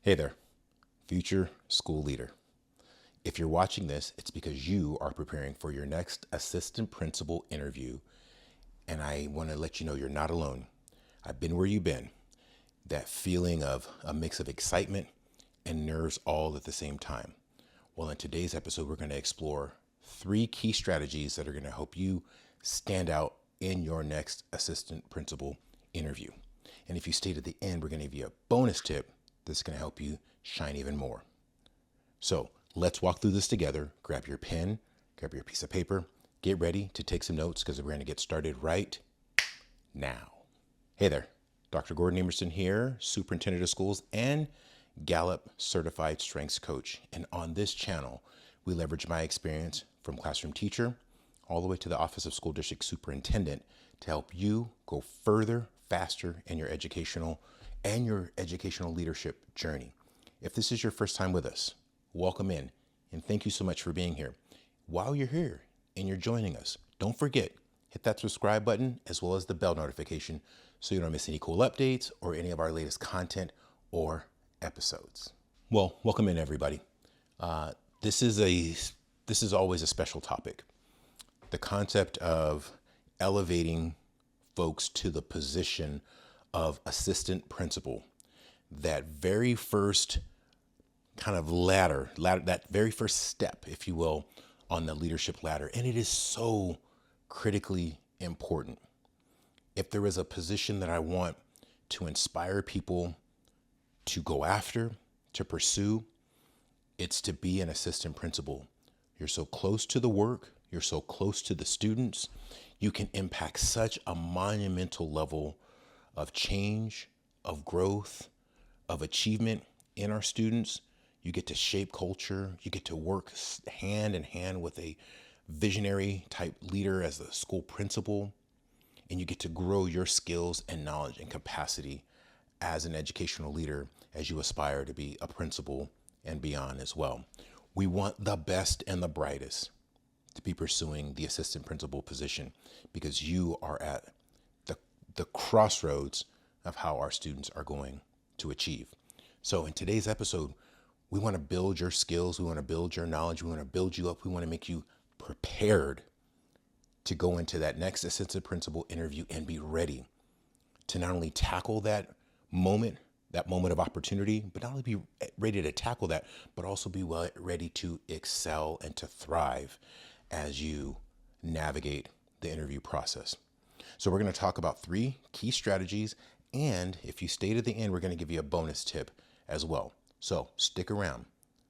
Hey there, future school leader. If you're watching this, it's because you are preparing for your next assistant principal interview. And I want to let you know you're not alone. I've been where you've been. That feeling of a mix of excitement and nerves all at the same time. Well, in today's episode, we're going to explore 3 key strategies that are going to help you stand out in your next assistant principal interview. And if you stay to the end, we're going to give you a bonus tip that's going to help you shine even more. So let's walk through this together. Grab your pen, grab your piece of paper, get ready to take some notes because we're going to get started right now. Hey there, Dr. Gordon Amerson here, Superintendent of Schools and Gallup Certified Strengths Coach. And on this channel, we leverage my experience from classroom teacher all the way to the Office of School District Superintendent to help you go further, faster in your educational leadership journey. If this is your first time with us, welcome in and thank you so much for being here. While you're here and you're joining us, don't forget, hit that subscribe button as well as the bell notification so you don't miss any cool updates or any of our latest content or episodes. Well, welcome in everybody. This is always a special topic. The concept of elevating folks to the position of assistant principal. That very first kind of ladder, that very first step, if you will, on the leadership ladder. And it is so critically important. If there is a position that I want to inspire people to go after, to pursue, it's to be an assistant principal. You're so close to the work. You're so close to the students. You can impact such a monumental level of change, of growth, of achievement in our students. You get to shape culture. You get to work hand in hand with a visionary type leader as the school principal. And you get to grow your skills and knowledge and capacity as an educational leader as you aspire to be a principal and beyond as well. We want the best and the brightest to be pursuing the assistant principal position because you are at the crossroads of how our students are going to achieve. So in today's episode, we want to build your skills. We want to build your knowledge. We want to build you up. We want to make you prepared to go into that next assistant principal interview and be ready to not only tackle that moment of opportunity, but not only be ready to tackle that, but also be ready to excel and to thrive as you navigate the interview process. So we're going to talk about 3 key strategies. And if you stay to the end, we're going to give you a bonus tip as well. So stick around.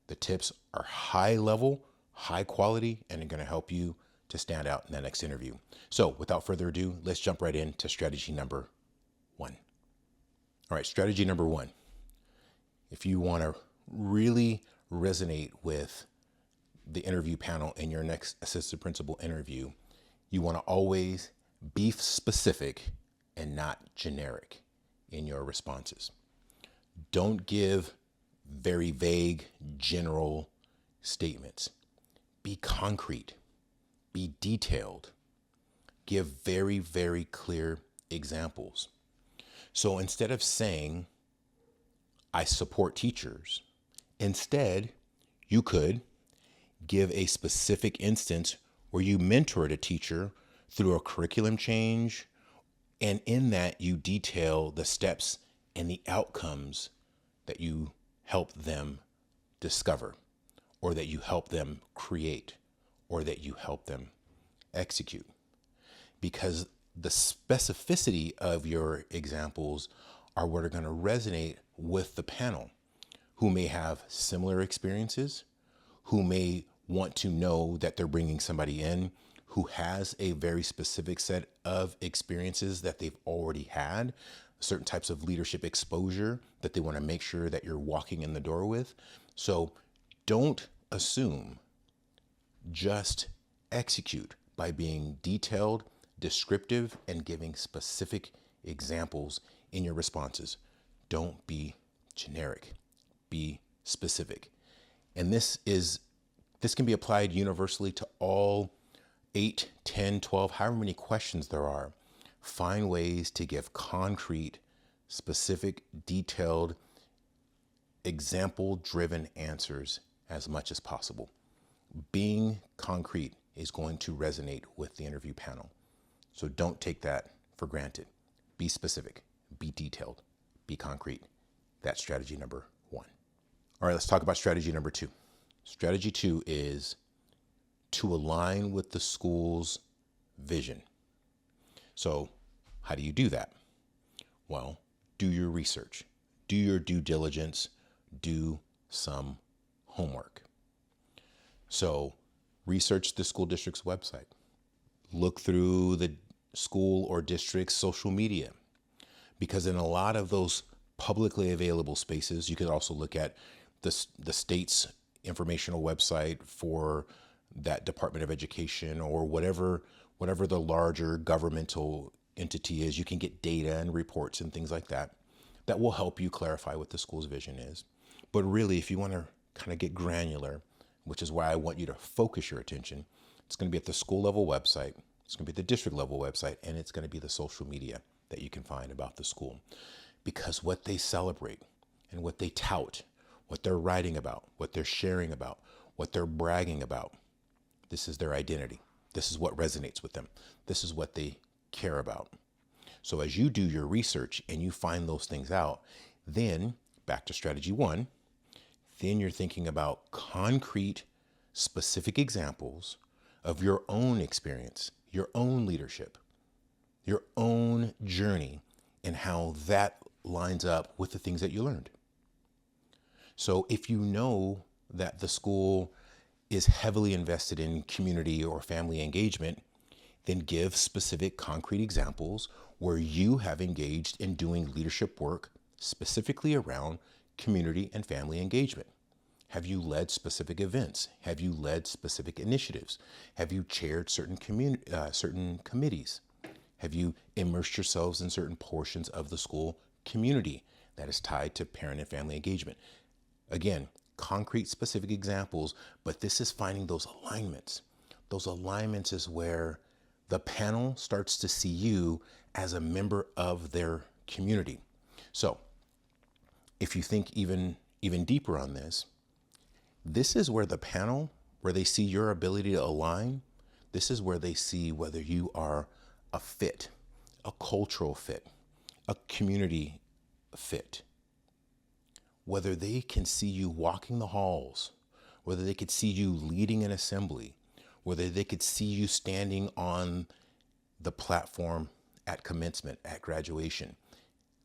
The tips are high level, high quality, and are going to help you to stand out in that next interview. So without further ado, let's jump right into strategy number 1. All right, strategy number 1. If you want to really resonate with the interview panel in your next assistant principal interview, you want to always be specific and not generic in your responses. Don't give very vague, general statements. Be concrete, be detailed, give very, very clear examples. So instead of saying, I support teachers, instead, you could give a specific instance where you mentored a teacher through a curriculum change. And in that, you detail the steps and the outcomes that you help them discover, or that you help them create, or that you help them execute. Because the specificity of your examples are what are going to resonate with the panel, who may have similar experiences, who may want to know that they're bringing somebody in who has a very specific set of experiences that they've already had, certain types of leadership exposure that they want to make sure that you're walking in the door with. So don't assume, just execute by being detailed, descriptive, and giving specific examples in your responses. Don't be generic, be specific. And this can be applied universally to all 8, 10, 12, however many questions there are. Find ways to give concrete, specific, detailed example-driven answers as much as possible. Being concrete is going to resonate with the interview panel. So don't take that for granted. Be specific, be detailed, be concrete. That's strategy number 1. All right, let's talk about strategy number 2. Strategy 2 is to align with the school's vision. So how do you do that? Well, do your research, do your due diligence, do some homework. So research the school district's website. Look through the school or district's social media, because in a lot of those publicly available spaces, you could also look at the state's informational website for that Department of Education or whatever the larger governmental entity is. You can get data and reports and things like that that will help you clarify what the school's vision is. But really, if you want to kind of get granular, which is why I want you to focus your attention, it's going to be at the school level website, it's going to be at the district level website, and it's going to be the social media that you can find about the school. Because what they celebrate and what they tout, what they're writing about, what they're sharing about, what they're bragging about, this is their identity. This is what resonates with them. This is what they care about. So as you do your research and you find those things out, then back to strategy 1, then you're thinking about concrete, specific examples of your own experience, your own leadership, your own journey, and how that lines up with the things that you learned. So if you know that the school is heavily invested in community or family engagement, then give specific concrete examples where you have engaged in doing leadership work specifically around community and family engagement. Have you led specific events? Have you led specific initiatives? Have you chaired certain committees? Have you immersed yourselves in certain portions of the school community that is tied to parent and family engagement? Again, concrete, specific examples, but this is finding those alignments. Those alignments is where the panel starts to see you as a member of their community. So if you think even deeper on this, this is where the panel, where they see your ability to align, this is where they see whether you are a fit, a cultural fit, a community fit, whether they can see you walking the halls, whether they could see you leading an assembly, whether they could see you standing on the platform at commencement, at graduation.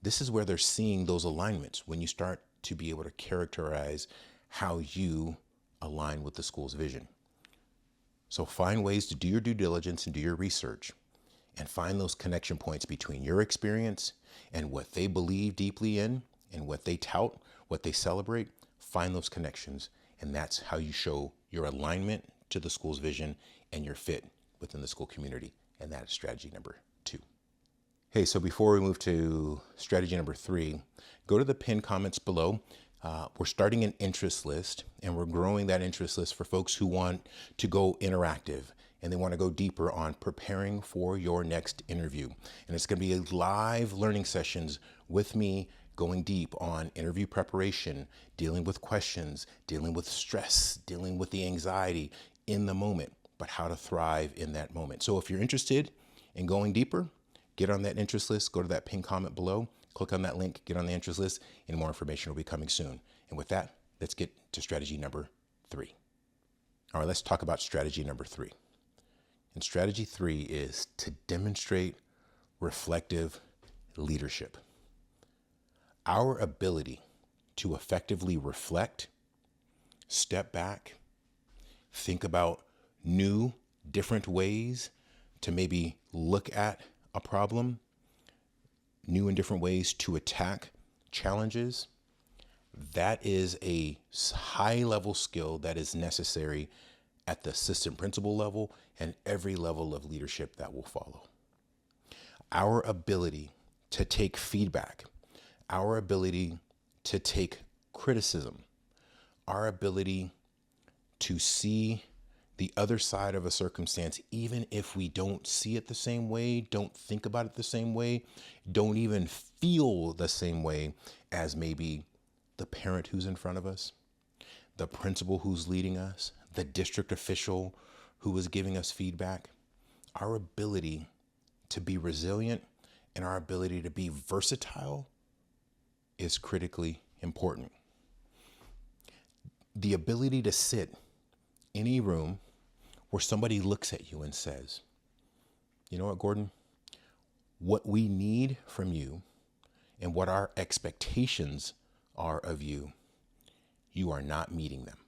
This is where they're seeing those alignments when you start to be able to characterize how you align with the school's vision. So find ways to do your due diligence and do your research and find those connection points between your experience and what they believe deeply in and what they tout, what they celebrate. Find those connections, and that's how you show your alignment to the school's vision and your fit within the school community. And that is strategy number 2. Hey, so before we move to strategy number 3, go to the pinned comments below. We're starting an interest list, and we're growing that interest list for folks who want to go interactive and they want to go deeper on preparing for your next interview. And it's going to be live learning sessions with me going deep on interview preparation, dealing with questions, dealing with stress, dealing with the anxiety in the moment, but how to thrive in that moment. So if you're interested in going deeper, get on that interest list, go to that pinned comment below, click on that link, get on the interest list, and more information will be coming soon. And with that, let's get to strategy number 3. All right, let's talk about strategy number 3. And strategy 3 is to demonstrate reflective leadership. Our ability to effectively reflect, step back, think about new, different ways to maybe look at a problem, new and different ways to attack challenges. That is a high level skill that is necessary at the assistant principal level and every level of leadership that will follow. Our ability to take feedback, our ability to take criticism, our ability to see the other side of a circumstance, even if we don't see it the same way, don't think about it the same way, don't even feel the same way as maybe the parent who's in front of us, the principal who's leading us, the district official who was giving us feedback. Our ability to be resilient and our ability to be versatile is critically important. The ability to sit in a room where somebody looks at you and says, you know what, Gordon, what we need from you and what our expectations are of you, you are not meeting them.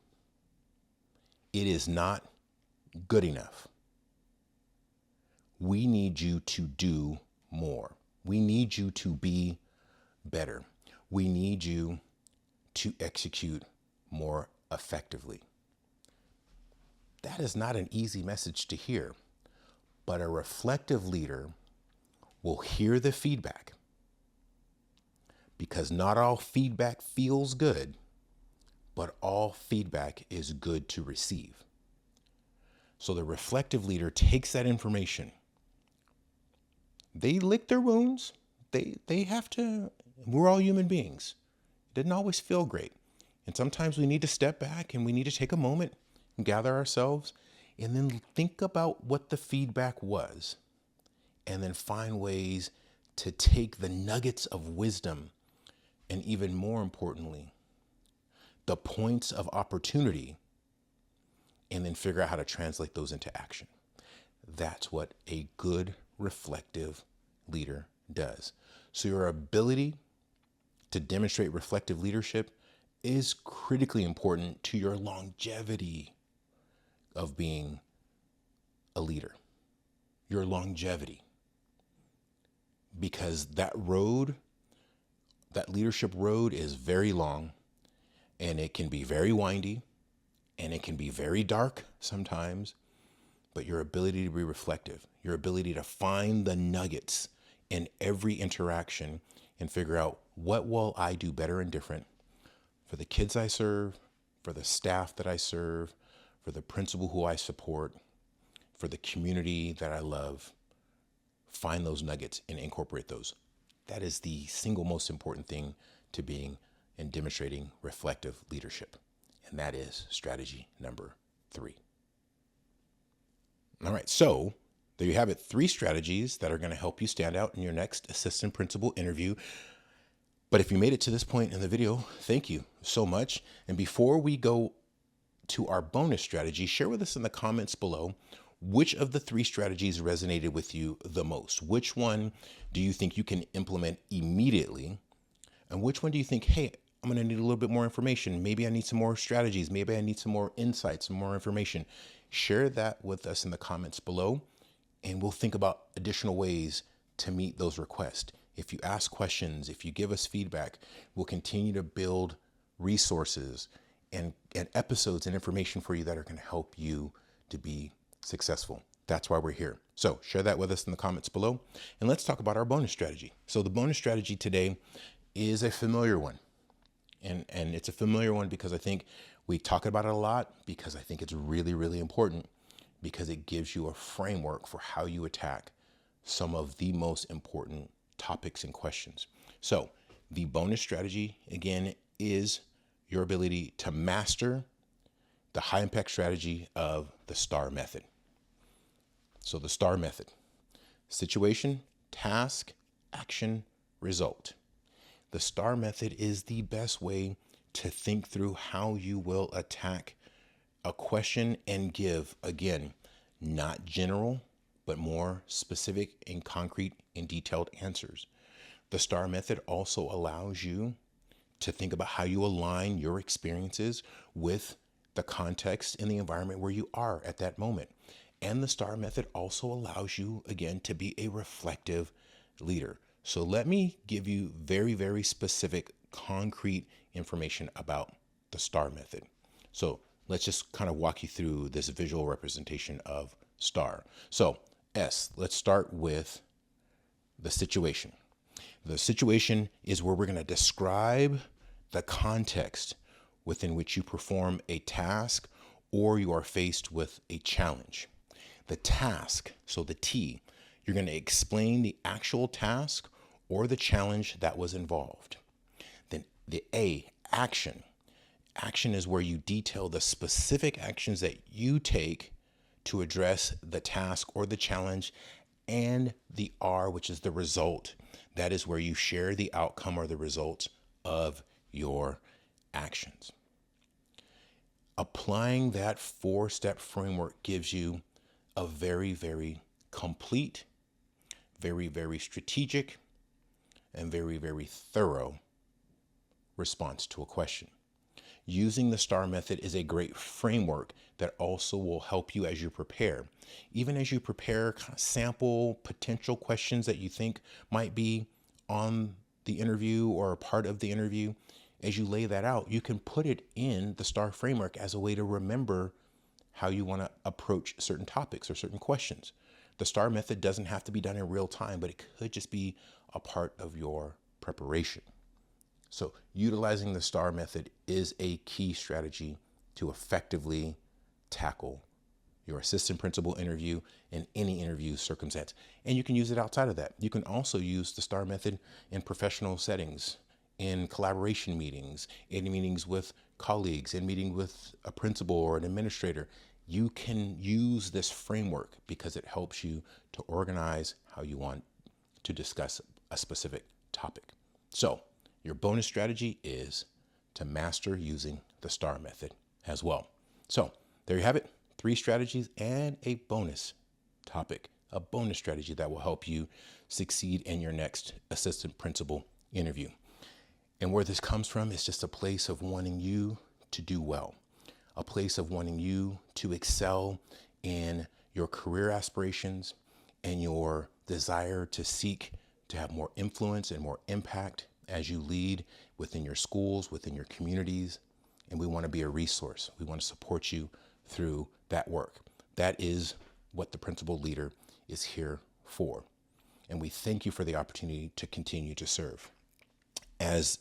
It is not good enough. We need you to do more. We need you to be better. We need you to execute more effectively. That is not an easy message to hear, but a reflective leader will hear the feedback, because not all feedback feels good, but all feedback is good to receive. So the reflective leader takes that information. They lick their wounds. They have to, we're all human beings. It didn't always feel great. And sometimes we need to step back and we need to take a moment and gather ourselves and then think about what the feedback was, and then find ways to take the nuggets of wisdom and, even more importantly, the points of opportunity, and then figure out how to translate those into action. That's what a good reflective leader does. So your ability to demonstrate reflective leadership is critically important to your longevity of being a leader. Your longevity. Because that road, that leadership road, is very long, and it can be very windy, and it can be very dark sometimes, but your ability to be reflective, your ability to find the nuggets in every interaction and figure out, what will I do better and different for the kids I serve, for the staff that I serve, for the principal who I support, for the community that I love. Find those nuggets and incorporate those. That is the single most important thing to being and demonstrating reflective leadership. And that is strategy number 3. All right, so there you have it. 3 strategies that are going to help you stand out in your next assistant principal interview. But if you made it to this point in the video, thank you so much. And before we go to our bonus strategy, share with us in the comments below which of the 3 strategies resonated with you the most. Which one do you think you can implement immediately? And which one do you think, hey, I'm going to need a little bit more information. Maybe I need some more strategies. Maybe I need some more insights, some more information. Share that with us in the comments below, and we'll think about additional ways to meet those requests. If you ask questions, if you give us feedback, we'll continue to build resources and episodes and information for you that are going to help you to be successful. That's why we're here. So share that with us in the comments below, and let's talk about our bonus strategy. So the bonus strategy today is a familiar one. And it's a familiar one because I think we talk about it a lot, because I think it's really, really important, because it gives you a framework for how you attack some of the most important topics and questions. So the bonus strategy, again, is your ability to master the high impact strategy of the STAR method. So the STAR method: situation, task, action, result. The STAR method is the best way to think through how you will attack a question and give, again, not general, but more specific and concrete and detailed answers. The STAR method also allows you to think about how you align your experiences with the context and the environment where you are at that moment. And the STAR method also allows you, again, to be a reflective leader. So let me give you very, very specific, concrete information about the STAR method. So let's just kind of walk you through this visual representation of STAR. So S, let's start with the situation. The situation is where we're going to describe the context within which you perform a task or you are faced with a challenge. The task, so the T, you're going to explain the actual task or the challenge that was involved. Then the A, action. Action is where you detail the specific actions that you take to address the task or the challenge, and the R, which is the result. That is where you share the outcome or the results of your actions. Applying that 4-step framework gives you a very, very complete, very, very strategic, and very, very thorough response to a question. Using the STAR method is a great framework that also will help you as you prepare. Even as you prepare sample potential questions that you think might be on the interview or a part of the interview, as you lay that out, you can put it in the STAR framework as a way to remember how you want to approach certain topics or certain questions. The STAR method doesn't have to be done in real time, but it could just be a part of your preparation. So utilizing the STAR method is a key strategy to effectively tackle your assistant principal interview in any interview circumstance. And you can use it outside of that. You can also use the STAR method in professional settings, in collaboration meetings, in meetings with colleagues, in meeting with a principal or an administrator. You can use this framework because it helps you to organize how you want to discuss a specific topic. So your bonus strategy is to master using the STAR method as well. So there you have it, 3 strategies and a bonus topic, a bonus strategy that will help you succeed in your next assistant principal interview. And where this comes from is just a place of wanting you to do well, a place of wanting you to excel in your career aspirations and your desire to seek to have more influence and more impact as you lead within your schools, within your communities. And we want to be a resource. We want to support you through that work. That is what the principal leader is here for. And we thank you for the opportunity to continue to serve. As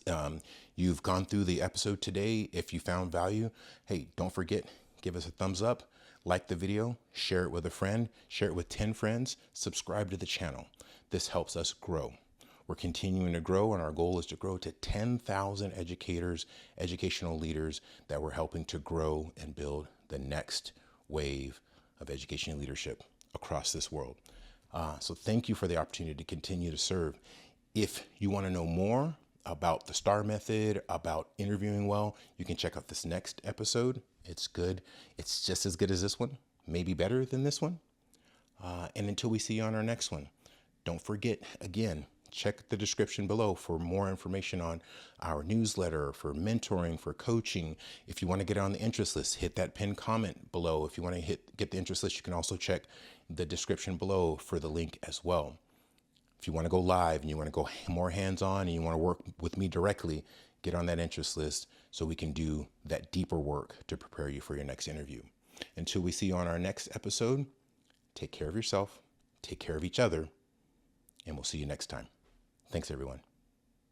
you've gone through the episode today, if you found value, hey, don't forget, give us a thumbs up, like the video, share it with a friend, share it with 10 friends, subscribe to the channel. This helps us grow. We're continuing to grow, and our goal is to grow to 10,000 educators, educational leaders that we're helping to grow and build the next wave of education leadership across this world. So thank you for the opportunity to continue to serve. If you want to know more about the STAR method, about interviewing well, you can check out this next episode. It's good. It's just as good as this one, maybe better than this one. And until we see you on our next one, don't forget, again, check the description below for more information on our newsletter, for mentoring, for coaching. If you want to get on the interest list, hit that pinned comment below. If you want to get the interest list, you can also check the description below for the link as well. If you want to go live and you want to go more hands-on and you want to work with me directly, get on that interest list so we can do that deeper work to prepare you for your next interview. Until we see you on our next episode, take care of yourself, take care of each other, and we'll see you next time. Thanks, everyone.